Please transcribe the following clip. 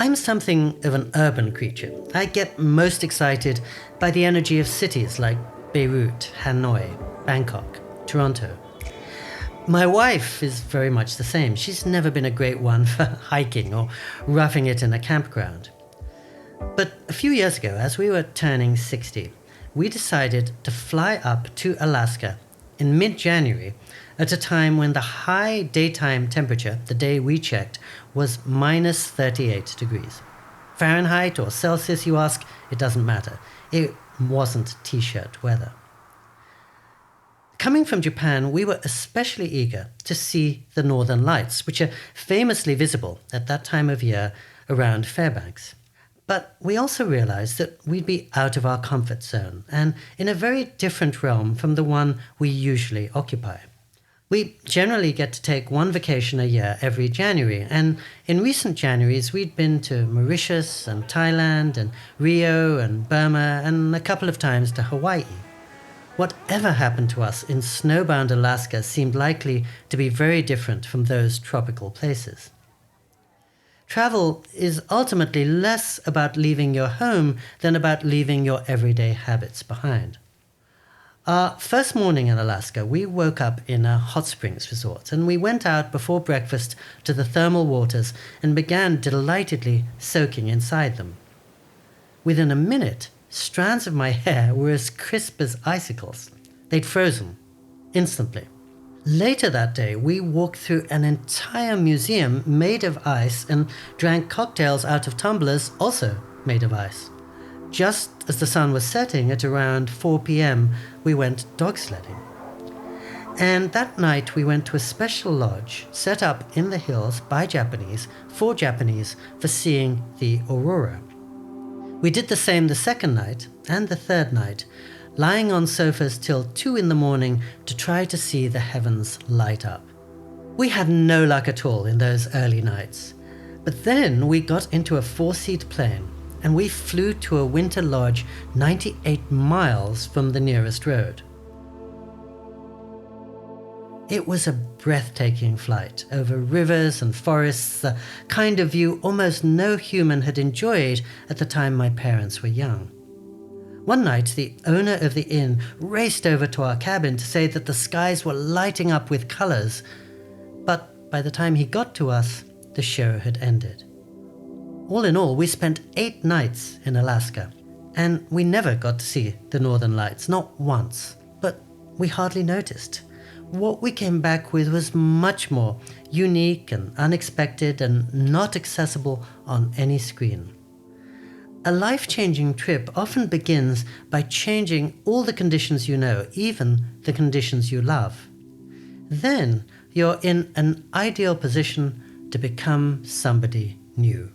I'm something of an urban creature. I get most excited by the energy of cities like Beirut, Hanoi, Bangkok, Toronto. My wife is very much the same. She's never been a great one for hiking or roughing it in a campground. But a few years ago, as we were turning 60, we decided to fly up to Alaska in mid-January at a time when the high daytime temperature, the day we checked, was minus 38 degrees. Fahrenheit or Celsius, you ask, it doesn't matter. It wasn't t-shirt weather. Coming from Japan, we were especially eager to see the Northern Lights, which are famously visible at that time of year around Fairbanks. But we also realized that we'd be out of our comfort zone and in a very different realm from the one we usually occupy. We generally get to take one vacation a year every January, and in recent Januaries we'd been to Mauritius and Thailand and Rio and Burma and a couple of times to Hawaii. Whatever happened to us in snowbound Alaska seemed likely to be very different from those tropical places. Travel is ultimately less about leaving your home than about leaving your everyday habits behind. Our first morning in Alaska, we woke up in a hot springs resort, and we went out before breakfast to the thermal waters and began delightedly soaking inside them. Within a minute, strands of my hair were as crisp as icicles. They'd frozen instantly. Later that day, we walked through an entire museum made of ice and drank cocktails out of tumblers also made of ice. Just as the sun was setting at around 4 p.m., we went dog sledding. And that night we went to a special lodge set up in the hills by Japanese, for seeing the aurora. We did the same the second night and the third night, lying on sofas till 2 in the morning to try to see the heavens light up. We had no luck at all in those early nights. But then we got into a 4-seat plane and we flew to a winter lodge 98 miles from the nearest road. It was a breathtaking flight over rivers and forests, the kind of view almost no human had enjoyed at the time my parents were young. One night, the owner of the inn raced over to our cabin to say that the skies were lighting up with colors, but by the time he got to us, the show had ended. All in all, we spent 8 nights in Alaska, and we never got to see the Northern Lights, not once, but we hardly noticed. What we came back with was much more unique and unexpected and not accessible on any screen. A life-changing trip often begins by changing all the conditions you know, even the conditions you love. Then you're in an ideal position to become somebody new.